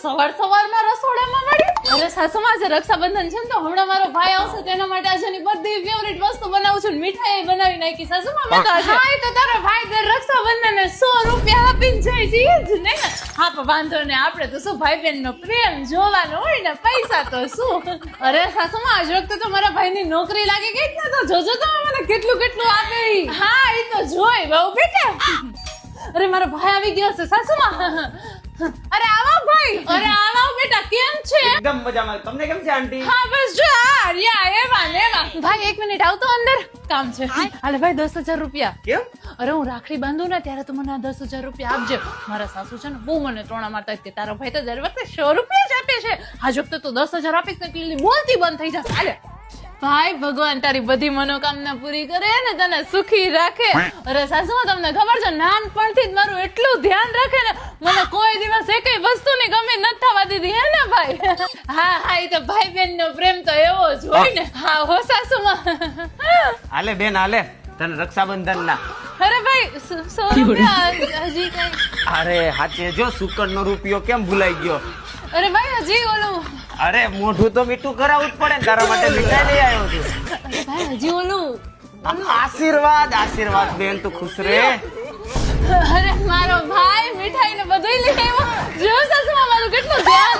સવારમાં રસોડામાં મળી? અરે સાસુમાં જે રક્ષાબંધન છે ને તો હમણાં મારો ભાઈ આવશે તેના માટે આજની બધી ફેવરિટ વસ્તુ બનાવું છું. મીઠાઈ બનાવી નાખી સાસુમાં મેં તો આજે. હા એ તો તારો ભાઈ દર રક્ષાબંધન 100 રૂપિયા આપીને જાય છે એ જ ને. હા પણ વાંધો ને, આપણે તો શું ભાઈ બહેન નો પ્રેમ જોવાનો હોય ને, પૈસા તો શું. અરે સાસુમાં આજ વખતે તો મારા ભાઈની નોકરી લાગી ગઈ ને, તો જોજો તો મને કેટલું આપે. હા એ તો જોઈ બહુ બેટા. અરે મારો ભાઈ આવી ગયો છે સાસુમાં. અરે આવો ભાઈ. અરે આવો બેટા, કેમ છે? એકદમ મજામાં. તમને કેમ છે આંટી? હા બસ જો આ રહ્યા એવા. ભાઈ 1 મિનિટ આવતો અંદર, કામ છે. હાલે ભાઈ 10,000 રૂપિયા. કેમ? અરે હું રાખડી બાંધું ને ત્યારે તો મને આ 10,000 રૂપિયા આપજે. મારા સાસુ છે ને બહુ મને ત્રોણા મારતા કે તારો ભાઈ તો દર વખતે 100 રૂપિયા જ આપે છે, આજ વખતે તો 10,000 આપીશ ને એટલે બોલતી બંધ થઈ જશે. હાલે ભાઈ, ભગવાન તારી બધી મનોકામના પૂરી કરે ને તને સુખી રાખે. અરે સાસુમાં તમને ખબર છે, નાનપણથી જ મારું એટલું ધ્યાન રાખે ને, મને કોઈ દિવસ એકેય વસ્તુની કમી નથી થવા દીધી, હે ને ભાઈ? હા એ તો ભાઈ બહેન નો પ્રેમ તો એવો જ હોય ને. હા હો સાસુમાં. હાલે બેન હાલે, તને રક્ષાબંધન ના. અરે ભાઈ 100 રૂપિયા હજી કઈ. અરે હાચે જો, શુકર નો રૂપિયો કેમ ભૂલાઈ ગયો? અરે ભાઈ હજી ઓલું. અરે મોઢું તો મીઠું કરાવવું જ પડે ને, તારા માટે મીઠાઈ લઈ આવ્યો છું. અરે ભાઈ હજી ઓલું. આશીર્વાદ બેન, તું ખુશ રહે. અરે મારો ભાઈ મીઠાઈ ને બધું લઈ આવ્યો. જો સાસુમાં મારું કેટલું ધ્યાન